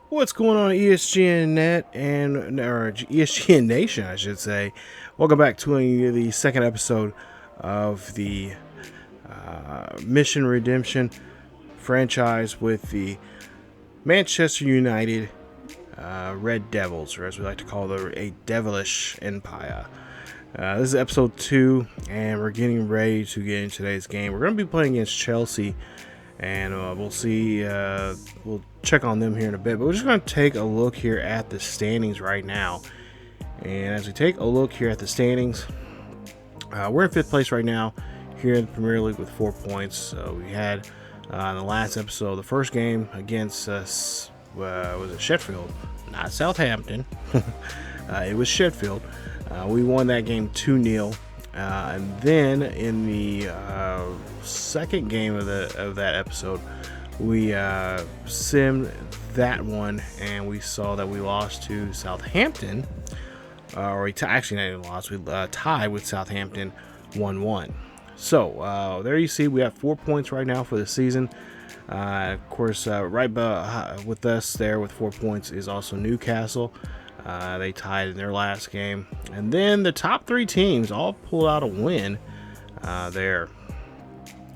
What's going on, ESGNet or ESGN Nation, I should say? Welcome back to the second episode of the Mission Redemption franchise with the Manchester United Red Devils, or as we like to call them, a devilish empire. This is episode 2, and we're getting ready to get into today's game. We're going to be playing against Chelsea, and we'll see. We'll check on them here in a bit, but we're just going to take a look here at the standings right now. And as we take a look here at the standings, we're in 5th place right now here in the Premier League with 4 points. We had in the last episode, the first game against was it Sheffield, not Southampton. It was Sheffield. We won that game 2-0. And then in the second game of that episode, we simmed that one, and we saw that we lost to Southampton. Actually not even lost. We tied with Southampton 1-1. So there you see we have 4 points right now for the season. Of course, right with us there with 4 points is also Newcastle. They tied in their last game. And then the top 3 teams all pulled out a win there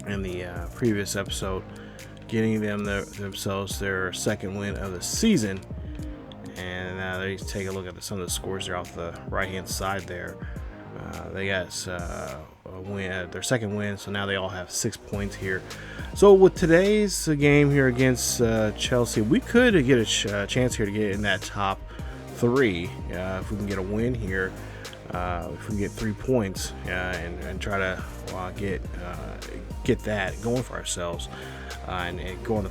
in the previous episode, getting themselves their second win of the season. And there you take a look at some of the scores there off the right-hand side there. They got a win, their second win, so now they all have 6 points here. So with today's game here against Chelsea, we could get a chance here to get in that top 3 if we can get a win here. If we can get 3 points and try to get that going for ourselves and go in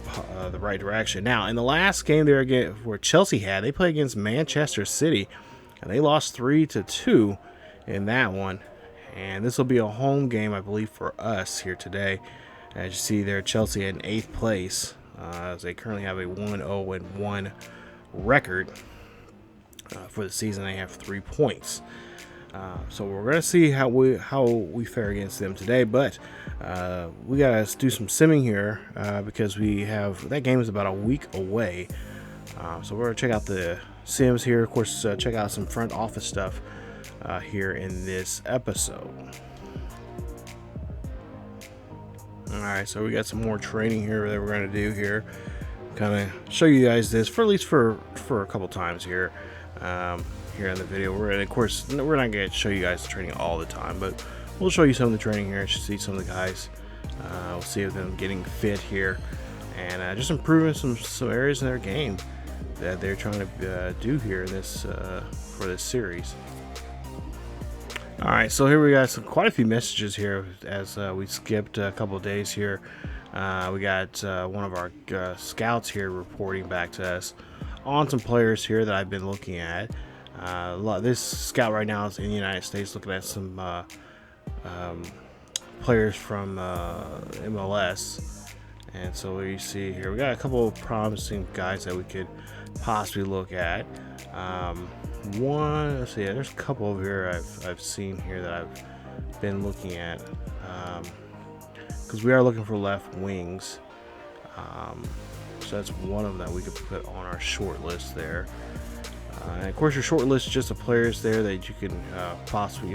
the right direction. Now, in the last game there again where Chelsea they played against Manchester City, and they lost 3-2 in that one. And this will be a home game, I believe, for us here today. As you see there, Chelsea in 8th place, as they currently have a 1-0-1 record. For the season, they have 3 points. So we're going to see how we fare against them today. But we got to do some simming here because that game is about a week away. So we're going to check out the sims here. Of course, check out some front office stuff here in this episode. Alright, so we got some more training here that we're going to do here. Kind of show you guys this for at least for a couple times here. Here in the video, of course we're not going to show you guys the training all the time, but we'll show you some of the training here. You should see some of the guys. We'll see them getting fit here and just improving some areas in their game that they're trying to do here in this for this series. All right, so here we got quite a few messages here as we skipped a couple of days here. We got one of our scouts here reporting back to us on some players here that I've been looking at. This scout right now is in the United States looking at some players from MLS. And so you see here, we got a couple of promising guys that we could possibly look at. Let's see, there's a couple over here I've seen here that I've been looking at. Because we are looking for left wings. So that's one of them that we could put on our short list there. And of course, your short list is just the players there that you can possibly,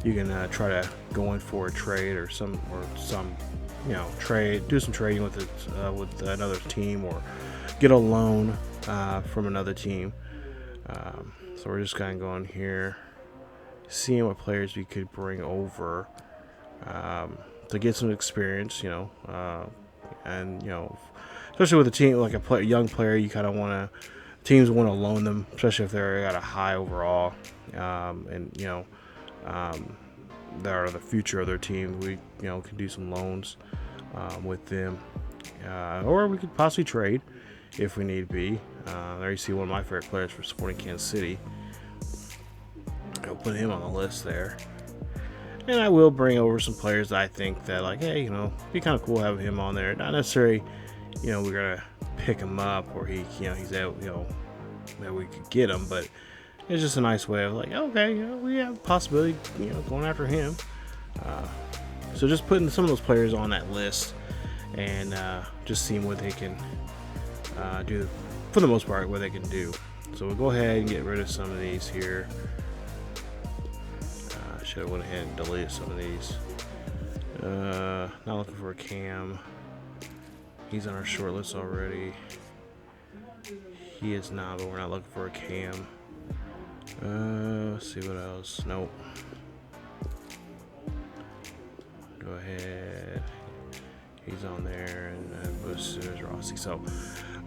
you can try to go in for a trade or some trade, do some trading with another team, or get a loan from another team. So we're just kind of going here, seeing what players we could bring over to get some experience, and especially with a team like a young player, you kind of teams want to loan them, especially if they're at a high overall, and they're the future of their team. We can do some loans with them, or we could possibly trade if we need be. There you see one of my favorite players for Sporting Kansas City. I'll put him on the list there. And I will bring over some players that I think that, like, hey, be kind of cool having him on there. Not necessarily, we're gonna pick him up, or he's out, that we could get him, but it's just a nice way of like, okay, we have a possibility, going after him. So just putting some of those players on that list and just seeing what they can do for the most part, what they can do. So we'll go ahead and get rid of some of these here. Should have went ahead and deleted some of these. Not looking for a Cam. He's on our short list already. He is not, but we're not looking for a Cam. Let's see what else. Nope. Go ahead. He's on there, and there's Rossi. So,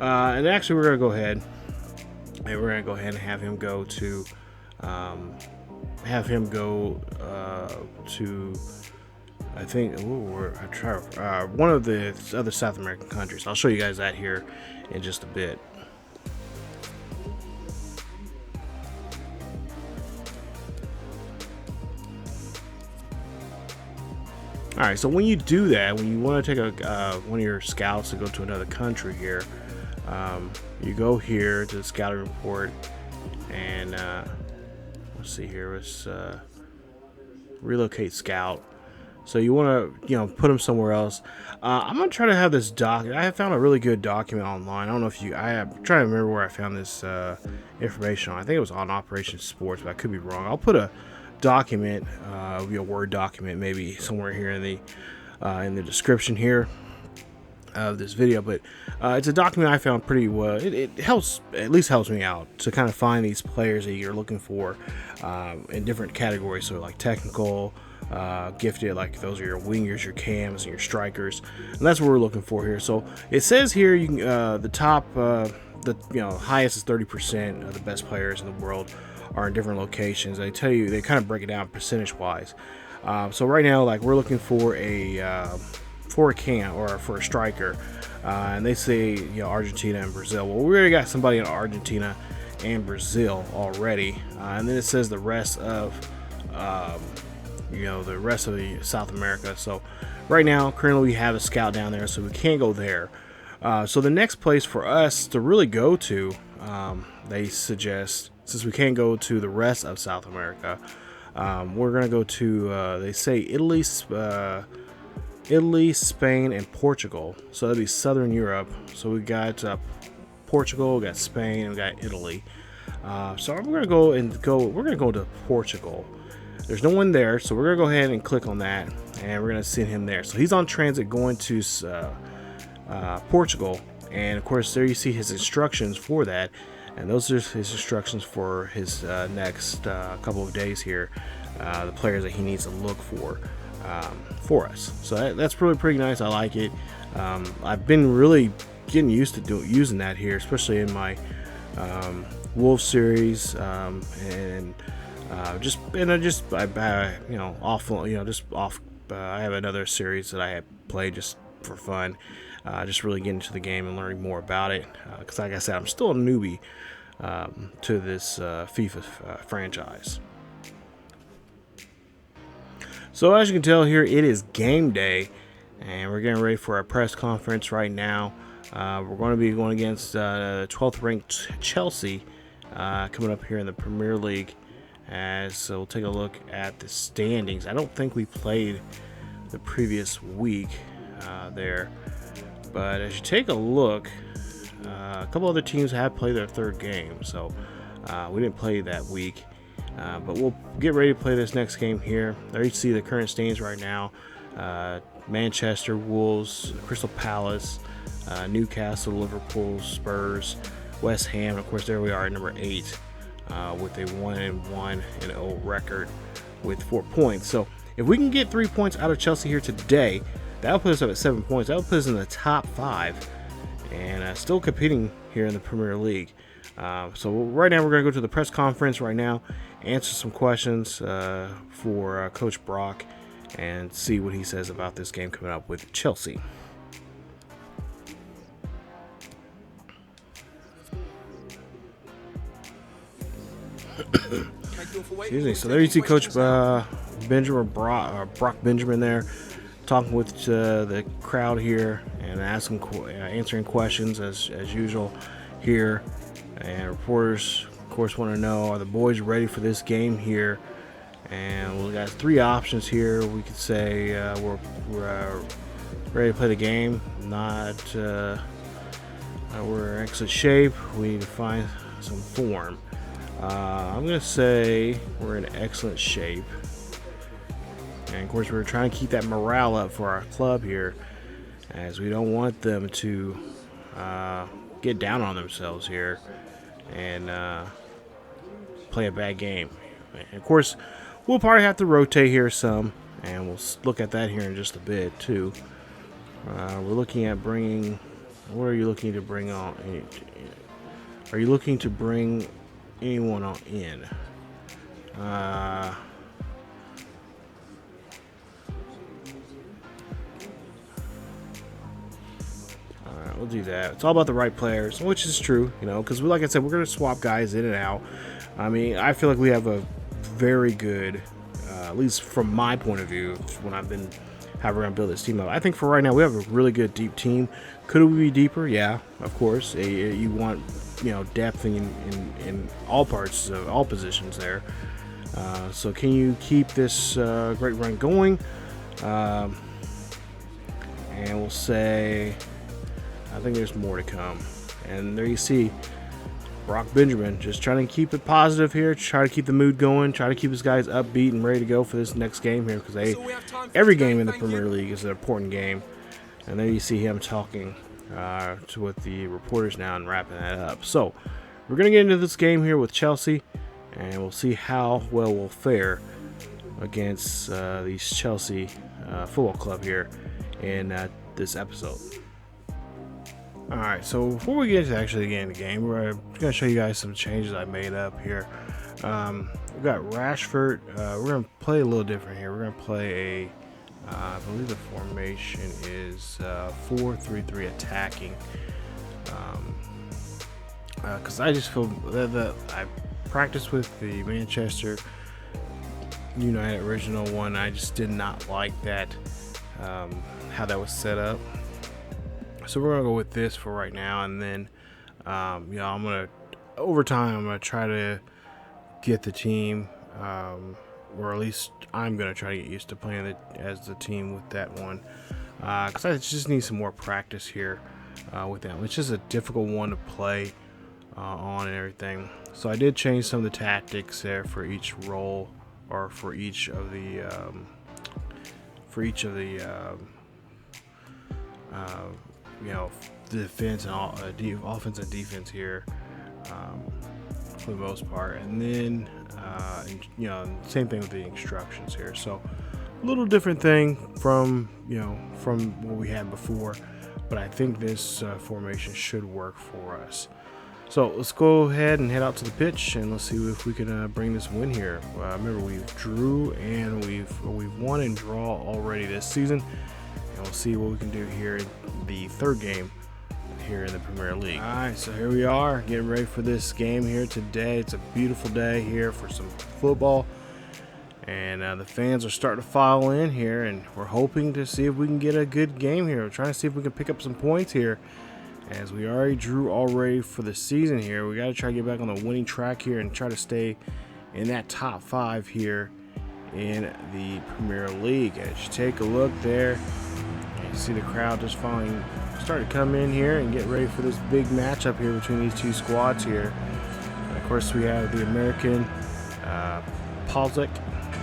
and actually, we're gonna go ahead and have him go to, to, I think, one of the other South American countries. I'll show you guys that here in just a bit. All right, so when you do that, when you want to take one of your scouts to go to another country here, you go here to the scouting report, and let's see here, let's relocate scout. So you want to, put them somewhere else. I'm gonna try to have this I have found a really good document online. I don't know if I'm trying to remember where I found this information on. I think it was on Operation Sports, but I could be wrong. I'll put a document, it'll be a Word document, maybe somewhere here in the description here of this video. But it's a document I found pretty well. It helps, at least helps me out to kind of find these players that you're looking for in different categories. So like technical, gifted, like those are your wingers, your cams, and your strikers, and that's what we're looking for here. So it says here you can the top, highest is 30% of the best players in the world are in different locations. They tell you, they kind of break it down percentage wise. So right now, like, we're looking for a cam or for a striker, and they say Argentina and Brazil. Well, we already got somebody in Argentina and Brazil already, and then it says the rest of the South America. So right now, currently we have a scout down there, so we can't go there. So the next place for us to really go to, they suggest, since we can't go to the rest of South America, we're going to go to, they say Italy, Spain, and Portugal. So that'd be Southern Europe. So we got Portugal, we got Spain, and we got Italy. So we're going to go to Portugal. There's no one there, so we're going to go ahead and click on that, and we're going to send him there. So he's on transit going to Portugal, and of course there you see his instructions for that. And those are his instructions for his next couple of days here, the players that he needs to look for us. So that's really pretty nice. I like it. I've been really getting used to using that here, especially in my Wolves series, I have another series that I have played just for fun. Just really getting into the game and learning more about it, because like I said, I'm still a newbie to this FIFA franchise. So as you can tell here, it is game day, and we're getting ready for our press conference right now. We're going to be going against 12th ranked Chelsea coming up here in the Premier League. So we'll take a look at the standings. I don't think we played the previous week there. But as you take a look, a couple other teams have played their third game, so we didn't play that week. But we'll get ready to play this next game here. There you see the current standings right now. Manchester, Wolves, Crystal Palace, Newcastle, Liverpool, Spurs, West Ham. Of course, there we are at number 8 with a 1-1-0 record with 4 points. So if we can get 3 points out of Chelsea here today, that'll put us up at 7 points. That'll put us in the top 5 and still competing here in the Premier League. So right now we're going to go to the press conference right now, answer some questions for Coach Brock, and see what he says about this game coming up with Chelsea. Excuse me. So there you see Coach Brock Benjamin there, talking with the crowd here and answering questions as usual here. And reporters, of course, want to know, are the boys ready for this game here? And we got 3 options here. We could say we're ready to play the game, not We're in excellent shape. We need to find some form. I'm going to say we're in excellent shape. And of course, we're trying to keep that morale up for our club here, as we don't want them to get down on themselves here and play a bad game. And of course, we'll probably have to rotate here some, and we'll look at that here in just a bit too. We're looking at bringing. What are you looking to bring on? Are you looking to bring anyone on in? Alright, we'll do that. It's all about the right players, which is true, you know, because like I said, we're going to swap guys in and out. I mean, I feel like we have a very good, at least from my point of view, when I've been how we're going to build this team up. I think for right now, we have a really good deep team. Could we be deeper? Yeah, of course. You want, you know, depth in all parts of all positions there. So can you keep this great run going? And we'll say, I think there's more to come. And there you see Brock Benjamin just trying to keep it positive here, try to keep the mood going, try to keep his guys upbeat and ready to go for this next game here, because every game in the Premier League is an important game. And there you see him talking with the reporters now and wrapping that up. So we're going to get into this game here with Chelsea, and we'll see how well we'll fare against these Chelsea football club here in this episode. Alright, so before we get to actually getting the game, we're going to show you guys some changes I made up here. We've got Rashford. We're going to play a little different here. We're going to play I believe the formation is 4-3-3 attacking. Because I just feel that I practiced with the Manchester United original one. I just did not like that, how that was set up. So we're gonna go with this for right now, and then you know, I'm gonna over time I'm gonna try to get the team, or at least I'm gonna try to get used to playing as the team with that one, because I just need some more practice here with that. It's just a difficult one to play on and everything. So I did change some of the tactics there for each role, or for each of the you know, defense and offense and defense here, for the most part. And then you know, same thing with the instructions here. So a little different thing from what we had before, but I think this formation should work for us. So let's go ahead and head out to the pitch, and let's see if we can bring this win here. Remember, we've drew and we've won and draw already this season. And we'll see what we can do here in the third game here in the Premier League. Alright, so here we are, getting ready for this game here today. It's a beautiful day here for some football. And the fans are starting to file in here, and we're hoping to see if we can get a good game here. We're trying to see if we can pick up some points here, as we already drew already for the season here. We got to try to get back on the winning track here and try to stay in that top 5 here in the Premier League. As you take a look there, you see the crowd just finally starting to come in here and get ready for this big matchup here between these two squads here. And of course, we have the American Palzik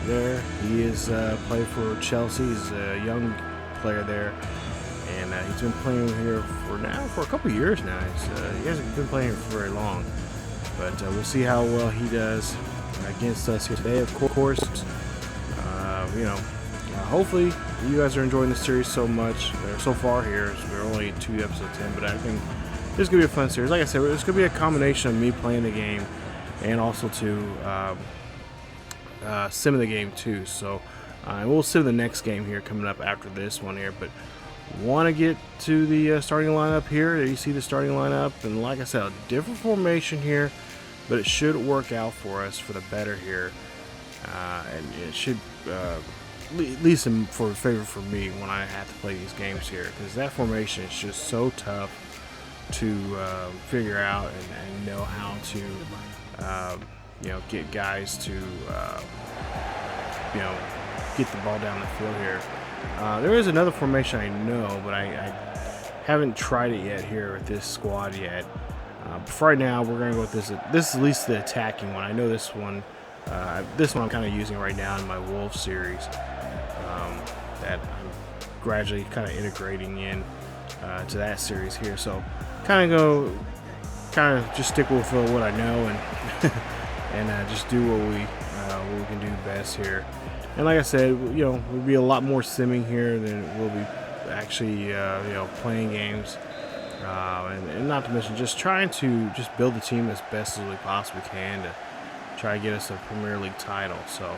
there. He is playing for Chelsea. He's a young player there, and he's been playing here for a couple years now. He hasn't been playing here for very long, but we'll see how well he does against us here today. Of course, you know, hopefully you guys are enjoying the series so much so far here. So we're only 2 episodes in, but I think this is gonna be a fun series. Like I said, it's gonna be a combination of me playing the game and also to sim the game too. So we'll sim the next game here coming up after this one here, but want to get to the starting lineup here. There you see the starting lineup, and like I said, a different formation here, but it should work out for us for the better here, and it should at least for favor for me when I have to play these games here, because that formation is just so tough to figure out and know how to you know, get guys to you know, get the ball down the field here. There is another formation I know, but I Haven't tried it yet here with this squad yet. But right now, we're going to go with this. This is at least the attacking one. I know this one. This one I'm kind of using right now in my Wolf series. That I'm gradually kind of integrating in to that series here. So kind of just stick with what I know and and just do what we can do best here. And like I said, we'll be a lot more simming here than we'll be actually playing games. And not to mention just trying to just build the team as best as we possibly can to try to get us a Premier League title. So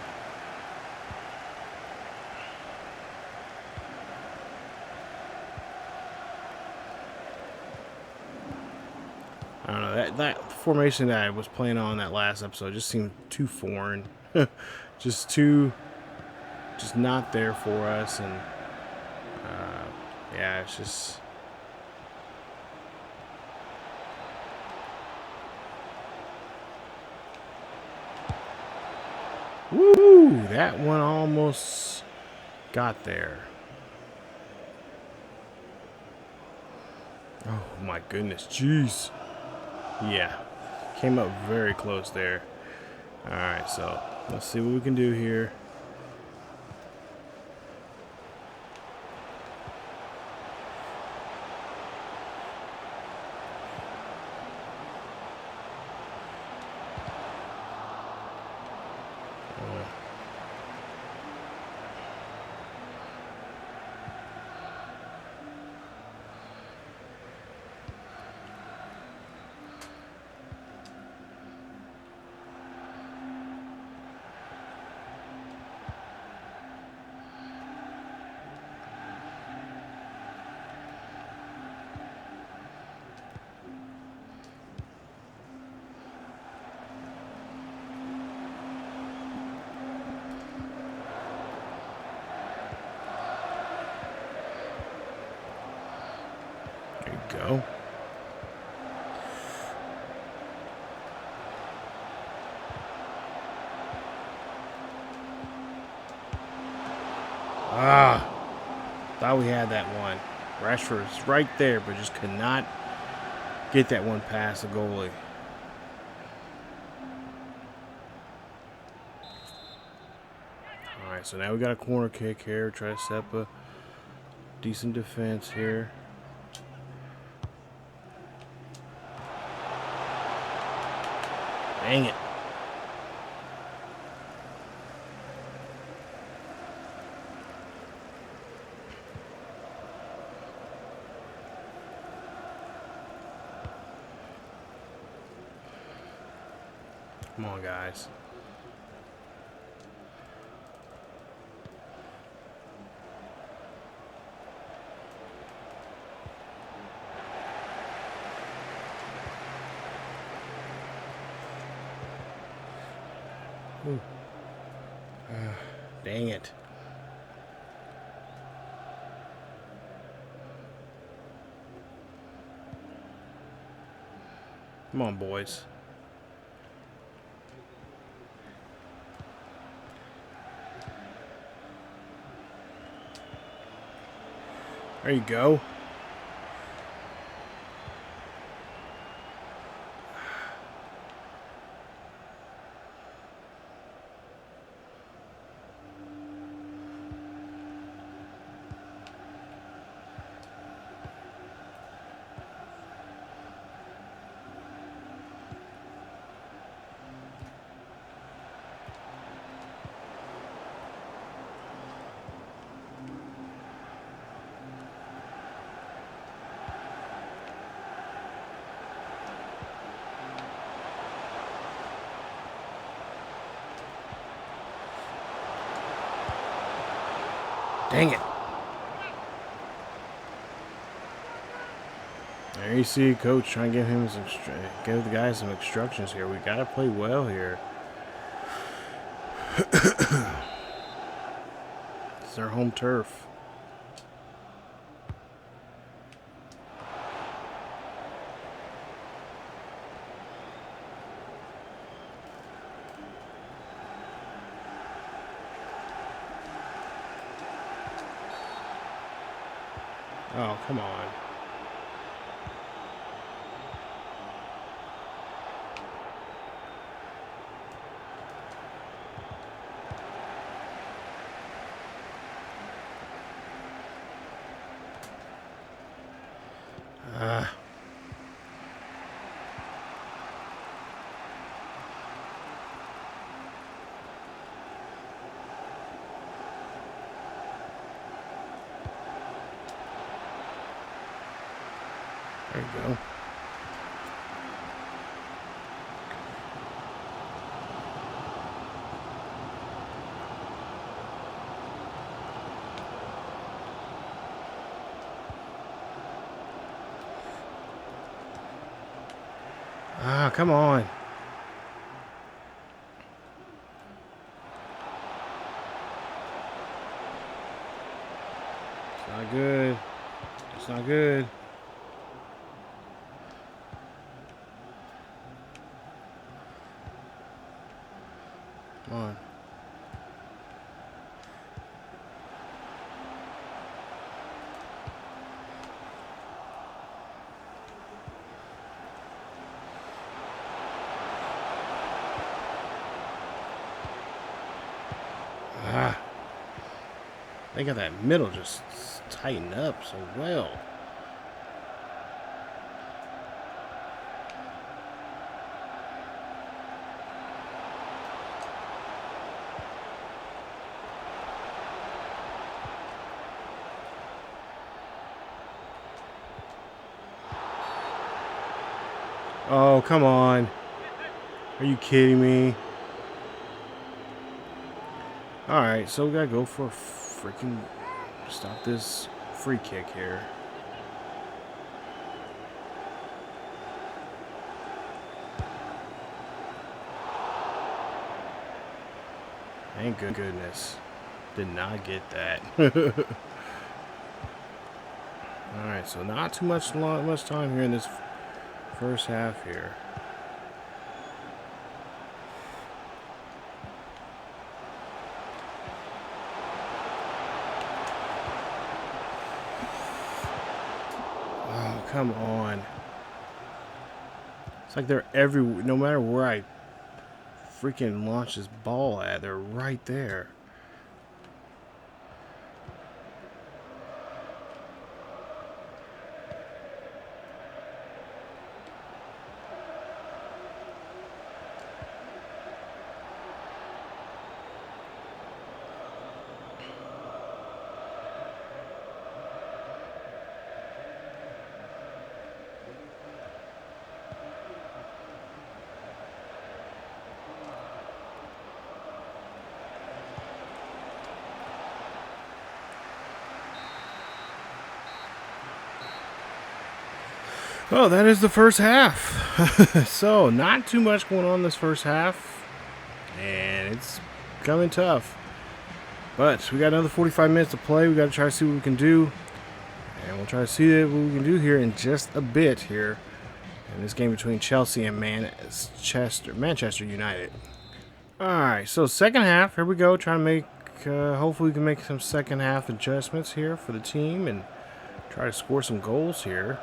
I don't know, that formation that I was playing on that last episode just seemed too foreign. just not there for us. And yeah, it's just woo! That one almost got there. Oh my goodness, jeez. Yeah, came up very close there. All right, so let's see what we can do here. Go. Thought we had that one. Rashford was right there, but just could not get that one past the goalie. All right, so now we got a corner kick here. Try to set up a decent defense here. Dang it. Come on, guys. Dang it. Come on, boys. There you go. Dang it. There you see coach trying to give him give the guys some instructions here. We got to play well here. It's our home turf. Oh, come on. There you go. Ah, come on. It's not good. It's not good. Come on. Ah. They got that middle just tighten up so well. Oh, come on. Are you kidding me? Alright, so we gotta go for a freaking... Stop this free kick here. Thank goodness. Did not get that. Alright, so not too much time here in this first half here. Oh, come on. It's like they're everywhere. No matter where I freaking launch this ball at, they're right there. Well, that is the first half. So, not too much going on this first half. And it's coming tough. But we got another 45 minutes to play. We got to try to see what we can do. And we'll try to see what we can do here in just a bit here. In this game between Chelsea and Manchester United. Alright, so second half. Here we go. Trying to make... hopefully we can make some second half adjustments here for the team. And try to score some goals here.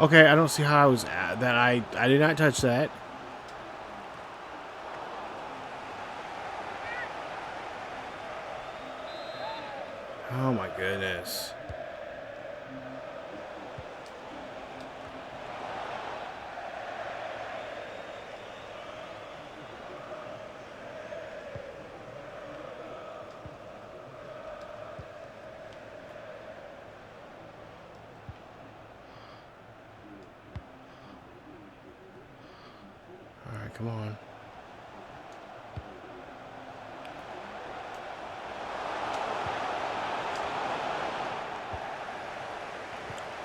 Okay, I don't see how I was at that. I did not touch that. Oh my goodness. Alright, come on.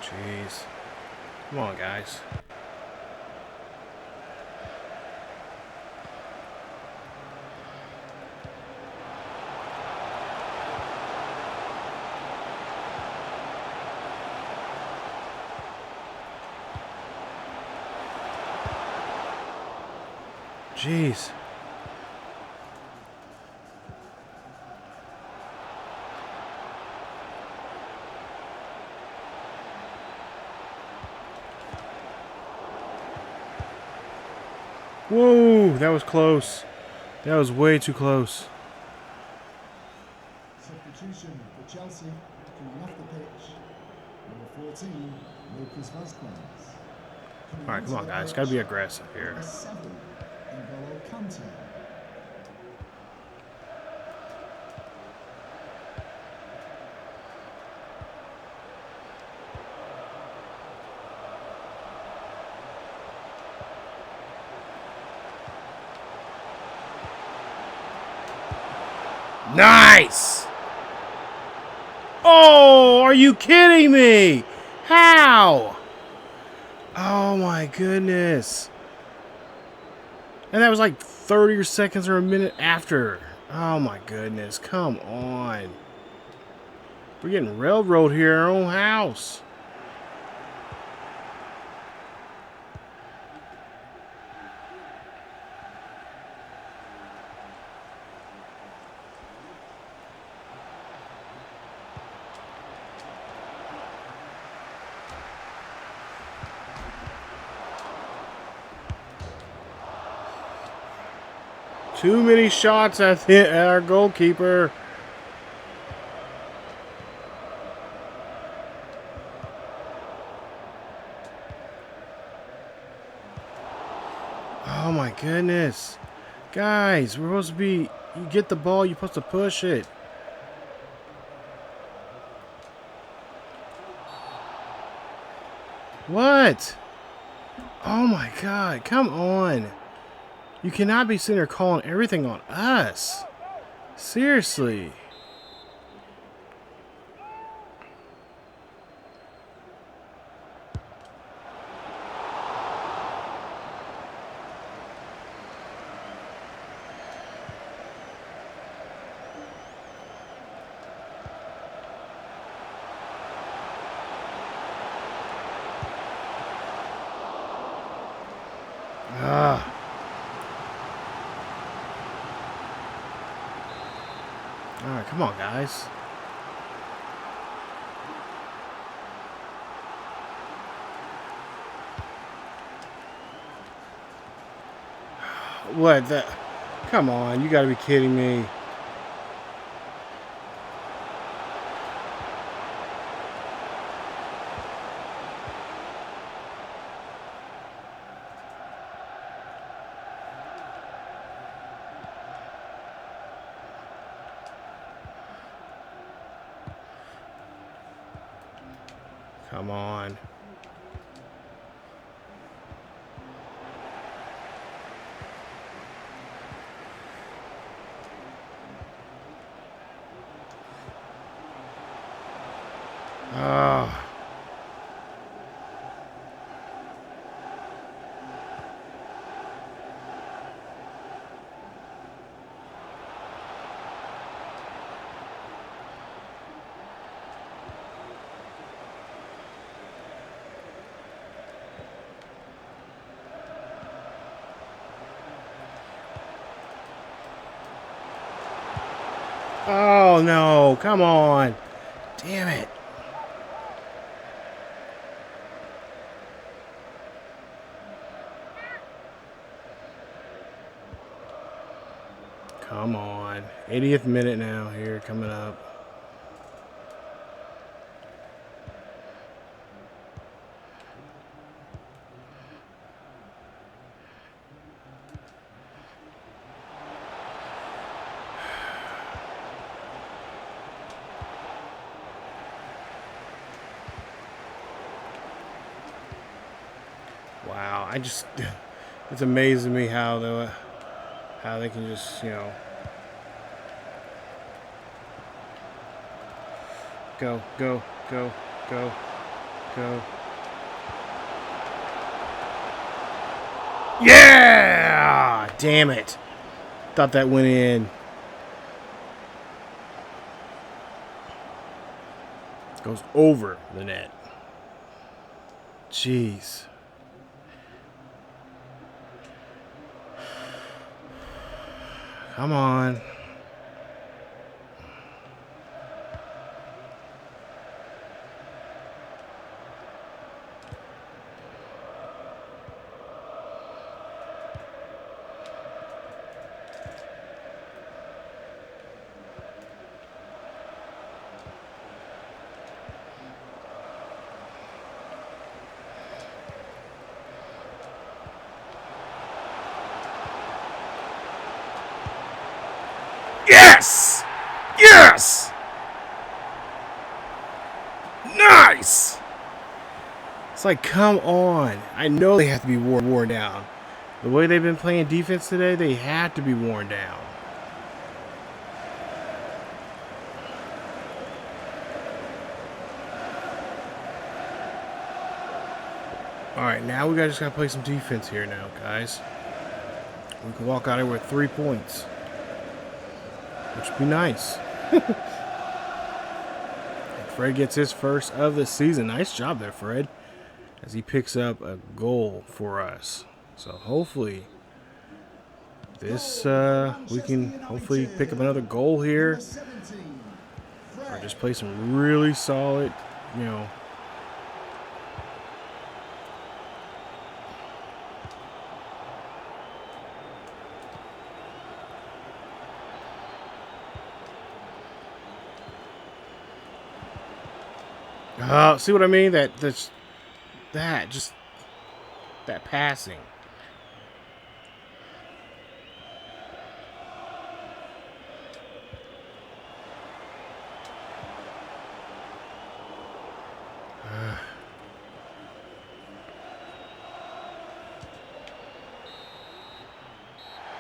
Jeez. Come on, guys. Jeez. Whoa, that was close. That was way too close. Substitution for Chelsea, coming off the pitch. Number 14, Lucas Vazquez. All right, come on, guys. Got to be aggressive here. Number 7, N'Golo Kante. Nice! Oh, are you kidding me? How? Oh my goodness. And that was like 30 seconds or a minute after. Oh my goodness. Come on. We're getting railroad here in our own house. Too many shots at our goalkeeper. Oh my goodness. Guys, we're supposed to be... You get the ball, you're supposed to push it. What? Oh my god, come on. You cannot be sitting there calling everything on us. Seriously. Ah. All right, come on, guys. What the? Come on, you gotta be kidding me. Come on. Ah. Oh no, come on. Damn it. Come on. 80th minute now here coming up. Wow, it's amazing me how they can just, go, go, go, go, go. Yeah! Damn it. Thought that went in. Goes over the net. Jeez. Come on. Yes! Yes! Nice! It's like, come on. I know they have to be worn down. The way they've been playing defense today, they had to be worn down. Alright, now we just gotta play some defense here now, guys. We can walk out here with 3 points, which would be nice. Fred gets his first of the season. Nice job there, Fred, as he picks up a goal for us. So hopefully this we can hopefully pick up another goal here, or just play some really solid, you know. See what I mean? That passing.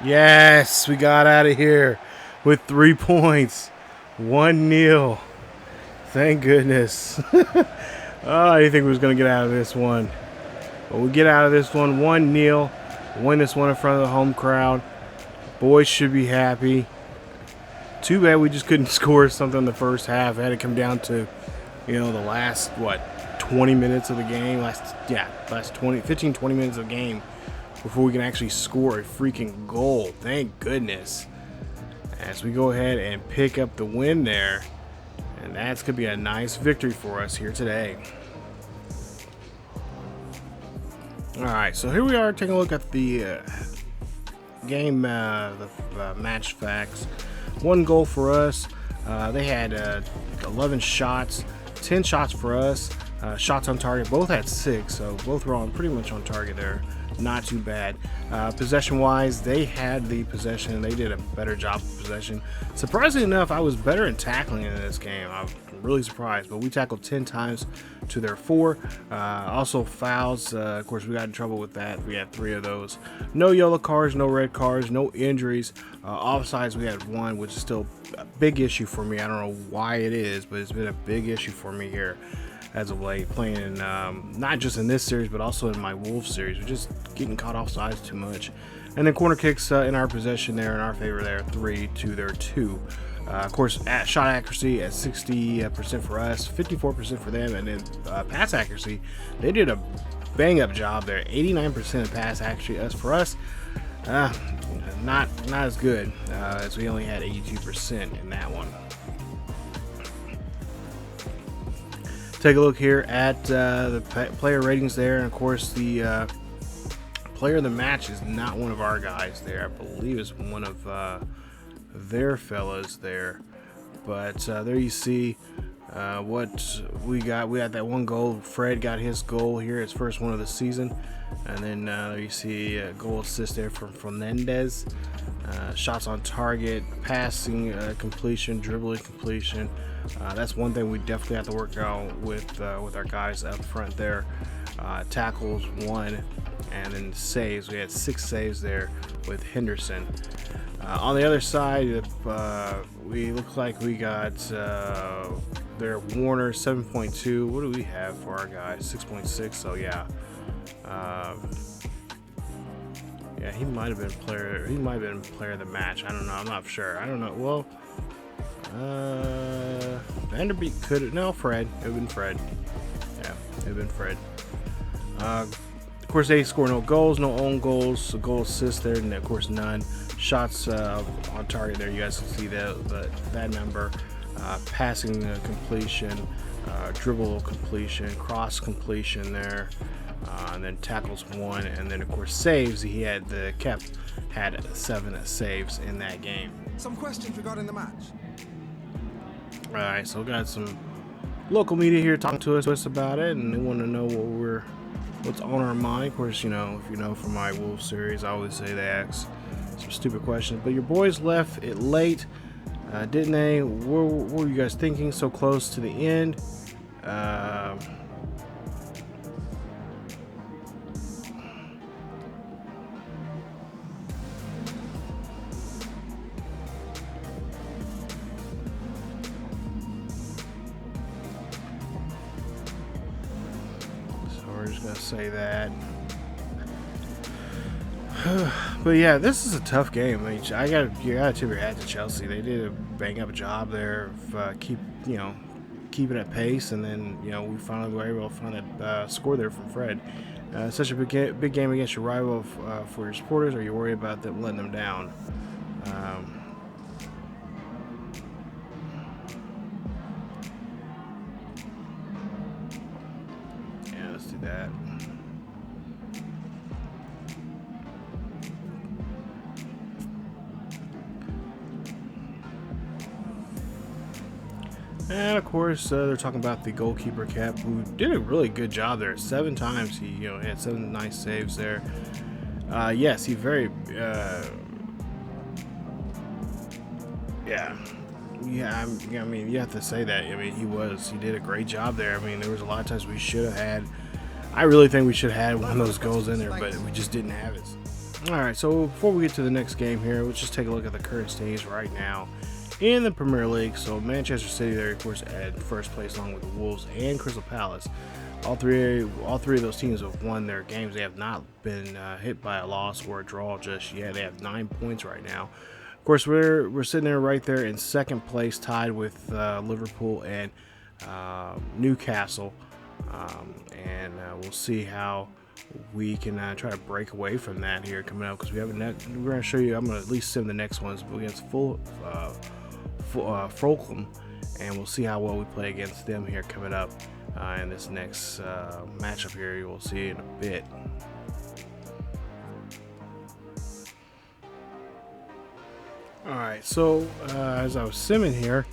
Yes, we got out of here with 3 points. 1-0. Thank goodness. I didn't think we was going to get out of this one. But we get out of this one 1-0. Win this one in front of the home crowd. Boys should be happy. Too bad we just couldn't score something in the first half. It had to come down to, you know, the last, 20 minutes of the game? Last 15, 20 minutes of the game before we can actually score a freaking goal. Thank goodness. As we go ahead and pick up the win there. And that's going to be a nice victory for us here today. Alright, so here we are taking a look at the game, the match facts. 1 goal for us. They had 11 shots, 10 shots for us. Shots on target, both had 6, so both were pretty much on target there. Not too bad. Possession-wise, they had the possession. They did a better job of possession. Surprisingly enough, I was better in tackling in this game. I'm really surprised, but we tackled 10 times to their 4. Also fouls. Of course, we got in trouble with that. We had 3 of those. No yellow cards, no red cards, no injuries. Offsides, we had 1, which is still a big issue for me. I don't know why it is, but it's been a big issue for me here as of late, playing not just in this series but also in my Wolves series. We're just getting caught offsides too much. And then corner kicks in our possession there, in our favor there, 3 to their 2. Of course, shot accuracy at 60% for us, 54% for them, and then pass accuracy, they did a bang up job there. 89% of pass accuracy for us. Not as good, as we only had 82% in that one. Take a look here at the player ratings there, and of course the player of the match is not one of our guys there. I believe it's one of their fellas there, but there you see what we got. We had that 1 goal. Fred got his goal here, his first one of the season, and then there you see a goal assist there from Fernandez. Shots on target, passing completion, dribbling completion. That's one thing we definitely have to work out with our guys up front there. Tackles 1, and then saves. We had 6 saves there with Henderson. On the other side, we look like we got their Warner 7.2. What do we have for our guys? 6.6. So yeah. Yeah, he might have been player. He might have been player of the match. I don't know. I'm not sure. I don't know. Well, Vanderbeek could have. No, Fred. It would have been Fred. Yeah, it would have been Fred. Of course, they score no goals, no own goals, a goal assist there, and of course none. Shots on target there. You guys can see that number. Passing completion, dribble completion, cross completion there. And then tackles 1, and then of course saves. He had had 7 saves in that game. Some questions regarding the match. All right, so we got some local media here talking to us about it, and they want to know what's on our mind. Of course, you know, if you know from my Wolves series, I always say they ask some stupid questions. But your boys left it late. didn't they? What were you guys thinking so close to the end? So we're just gonna say that. But yeah, this is a tough game. I mean, you gotta tip your hat to Chelsea. They did a bang up job there of keeping at pace, and then we finally were able to find a score there from Fred. Such a big game against your rival for your supporters. Are you worried about them letting them down? Yeah, let's do that. And of course, they're talking about the goalkeeper Cap, who did a really good job there. 7 times he, had 7 nice saves there. Yes, he very, yeah, I mean, you have to say that. I mean, he did a great job there. I mean, there was a lot of times we should have had. I really think we should have had one of those goals in there, but we just didn't have it. All right, so before we get to the next game here, let's just take a look at the current stage right now in the Premier League. So Manchester City there, of course, at first place along with the Wolves and Crystal Palace. All three of those teams have won their games. They have not been hit by a loss or a draw just yet. They have 9 points right now. Of course, we're sitting there right there in second place, tied with Liverpool and Newcastle, and we'll see how we can try to break away from that here coming up, because we're going to show you. I'm going to at least sim the next ones against Fulham, and we'll see how well we play against them here coming up in this next matchup here. You will see in a bit. Alright, so as I was simming here,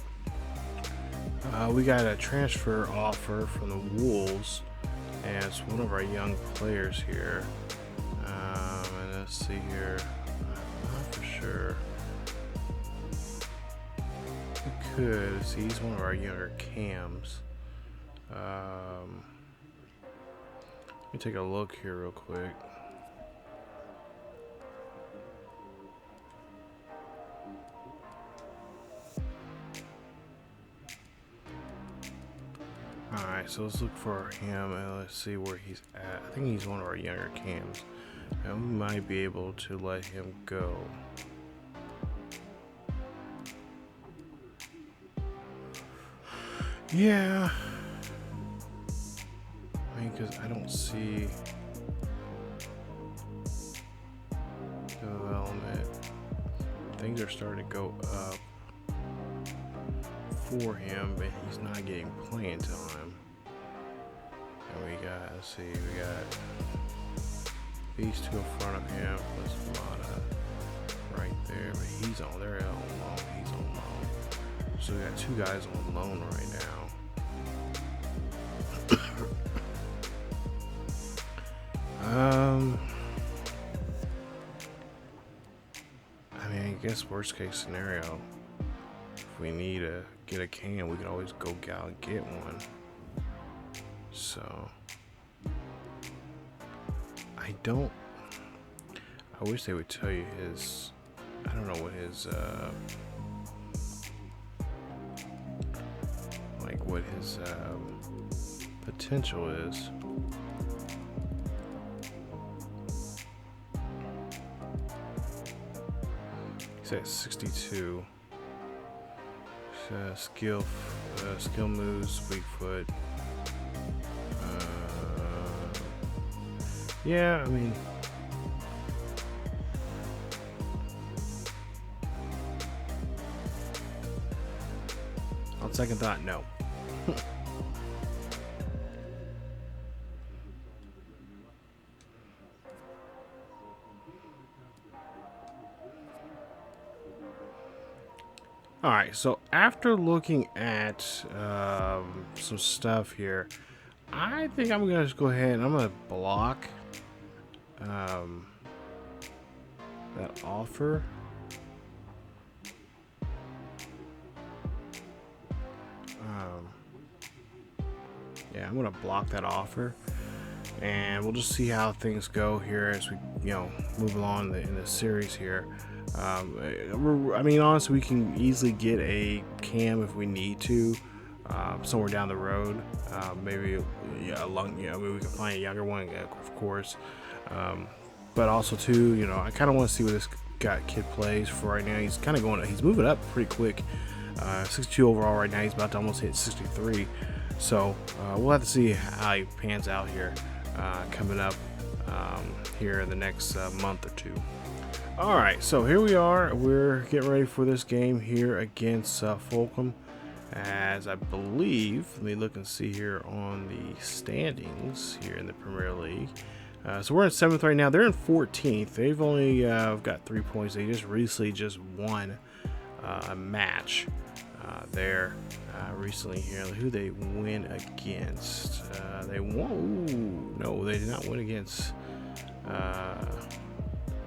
we got a transfer offer from the Wolves, and it's one of our young players here. And let's see here, I'm not for sure. We could see he's one of our younger cams. Let me take a look here real quick. Alright, so let's look for him and let's see where he's at. I think he's one of our younger cams, and we might be able to let him go. Yeah, I mean, because I don't see development. Things are starting to go up for him, but he's not getting playing time. And we got, let's see, we got these two in front of him, plus Mata right there, but he's on there on loan. He's on loan. So we got 2 guys on loan right now. I mean, I guess worst case scenario, if we need to get a can, we can always go out and get one. So I wish they would tell you his, I don't know what his what his potential is. He's at 62. Skill moves, weak foot. Yeah, I mean, on second thought, no. Alright, so after looking at some stuff here, I think I'm going to just go ahead and I'm going to block that offer. I'm going to block that offer, and we'll just see how things go here as we, move along in the series here. I mean, honestly, we can easily get a cam if we need to, somewhere down the road. Maybe maybe we can find a younger one, of course. But also too, I kind of want to see what this kid plays for right now. He's kind of he's moving up pretty quick. 62 overall right now. He's about to almost hit 63. So we'll have to see how he pans out here coming up here in the next month or two. All right, so here we are. We're getting ready for this game here against Fulham, as I believe, let me look and see here on the standings here in the Premier League. So we're in 7th right now. They're in 14th. They've only got 3 points. They just won a match there recently here. Who they win against? They won. Ooh, no, they did not win against.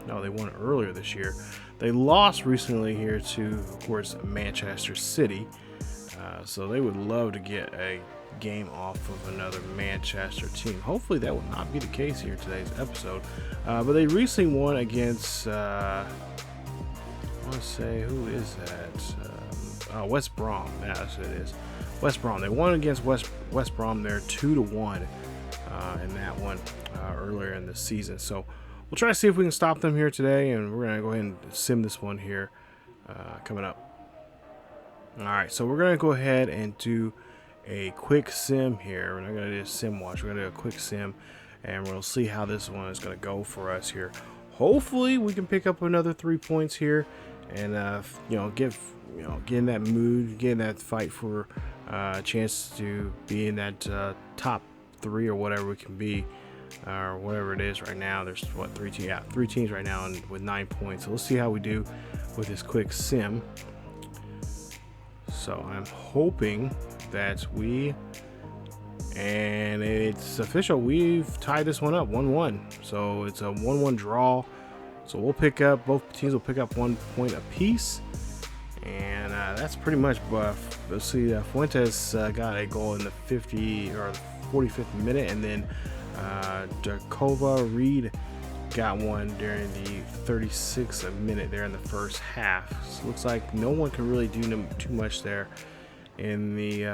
No, they won earlier this year. They lost recently here to, of course, Manchester City. So they would love to get a game off of another Manchester team. Hopefully that will not be the case here in today's episode. But they recently won against, I want to say, who is that? West Brom. Yeah, that's what it is. West Brom. They won against West Brom there 2-1 in that one earlier in the season. So we'll try to see if we can stop them here today, and we're going to go ahead and sim this one here coming up. All right, so we're going to go ahead and do a quick sim here. We're not going to do a sim watch. We're going to do a quick sim, and we'll see how this one is going to go for us here. Hopefully, we can pick up another 3 points here, and get in that mood, get in that fight for a chance to be in that top 3 or whatever we can be. Or whatever it is right now. There's what, 3 teams? Yeah, 3 teams right now, and with 9 points. So let's see how we do with this quick sim. So I'm hoping that and it's official, we've tied this one up 1-1. So it's a 1-1 draw. So we'll pick up, both teams will pick up 1 point apiece. And that's pretty much, let's see, Fuentes got a goal in the 45th minute, and then Jakova Reed got one during the 36th minute there in the first half. So it looks like no one can really do too much there in the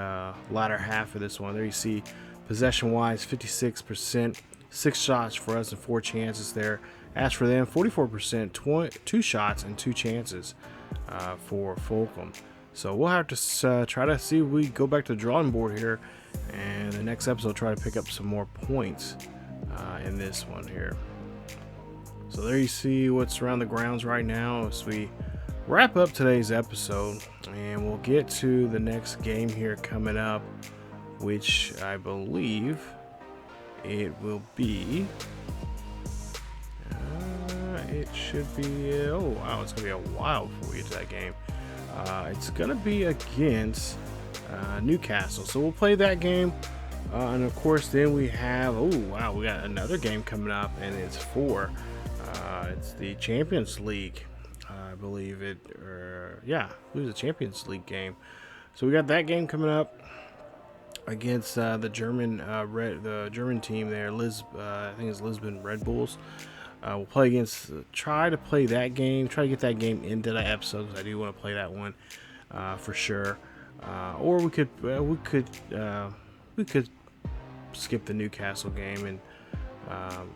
latter half of this one. There you see, possession-wise, 56%, 6 shots for us and 4 chances there. As for them, 44%, 2 shots and 2 chances for Fulham. So we'll have to try to see if we go back to the drawing board here, and the next episode try to pick up some more points in this one here. So there you see what's around the grounds right now as we wrap up today's episode, and we'll get to the next game here coming up, which I believe it will be. It should be. Oh wow, it's gonna be a while before we get to that game. It's gonna be against Newcastle, so we'll play that game, and of course then we have, oh wow, we got another game coming up, and it's the Champions League, I believe it, it was a Champions League game. So we got that game coming up against the German team there, I think it's Lisbon Red Bulls. We'll play against, try to play that game, try to get that game into the episode, because I do want to play that one for sure. Or we could skip the Newcastle game and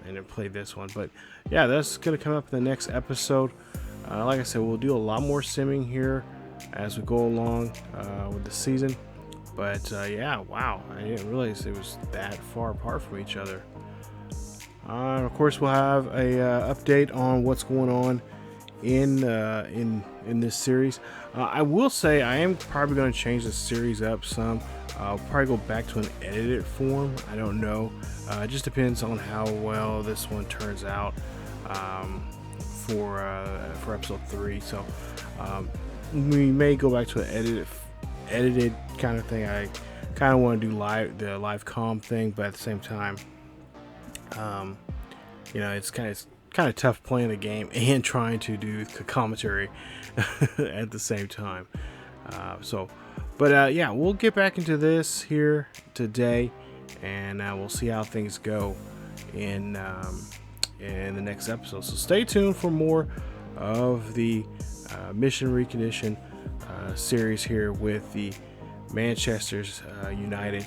then play this one. But yeah, that's gonna come up in the next episode. Like I said, we'll do a lot more simming here as we go along with the season. But yeah, wow, I didn't realize it was that far apart from each other. Of course, we'll have a update on what's going on in this series. I will say I am probably going to change the series up some. I'll probably go back to an edited form. I don't know. It just depends on how well this one turns out for episode 3. So we may go back to an edited kind of thing. I kind of want to do the live comm thing, but at the same time, it's kind of tough playing the game and trying to do commentary at the same time. But yeah, we'll get back into this here today, and we'll see how things go in the next episode. So stay tuned for more of the Mission Recondition series here with the Manchester United,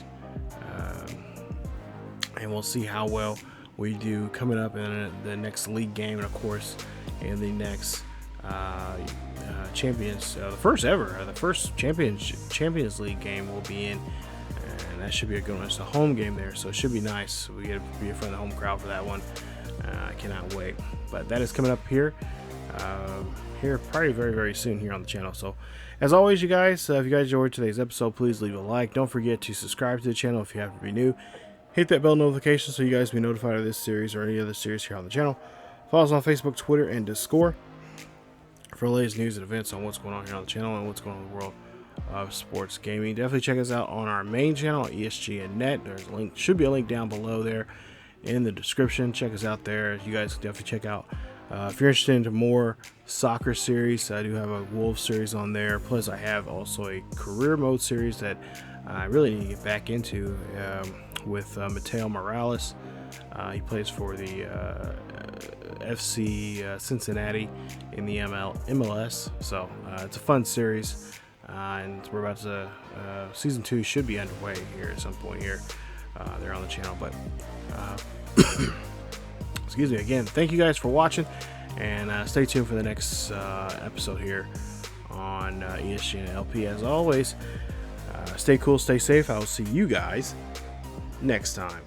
and we'll see how well we do coming up in the next league game, and of course in the next the first Champions League game will be in, and that should be a good one. It's a home game there, so it should be nice. We get to be in front of the home crowd for that one. I cannot wait. But that is coming up here probably very, very soon here on the channel. So as always, you guys, if you guys enjoyed today's episode, please leave a like. Don't forget to subscribe to the channel if you happen to be new. Hit that bell notification so you guys be notified of this series or any other series here on the channel. Follow us on Facebook, Twitter, and Discord for the latest news and events on what's going on here on the channel and what's going on in the world of sports gaming. Definitely check us out on our main channel, ESGNet. There's a link, should be a link down below there in the description. Check us out there. You guys can definitely check out if you're interested in more soccer series. I do have a Wolves series on there. Plus, I have also a career mode series that I really need to get back into with Mateo Morales. He plays for the FC Cincinnati in the MLS. So it's a fun series, and we're about to season 2 should be underway here at some point here. They're on the channel, but excuse me again. Thank you guys for watching, and stay tuned for the next episode here on ESGNet LP. As always, stay cool, stay safe. I will see you guys next time.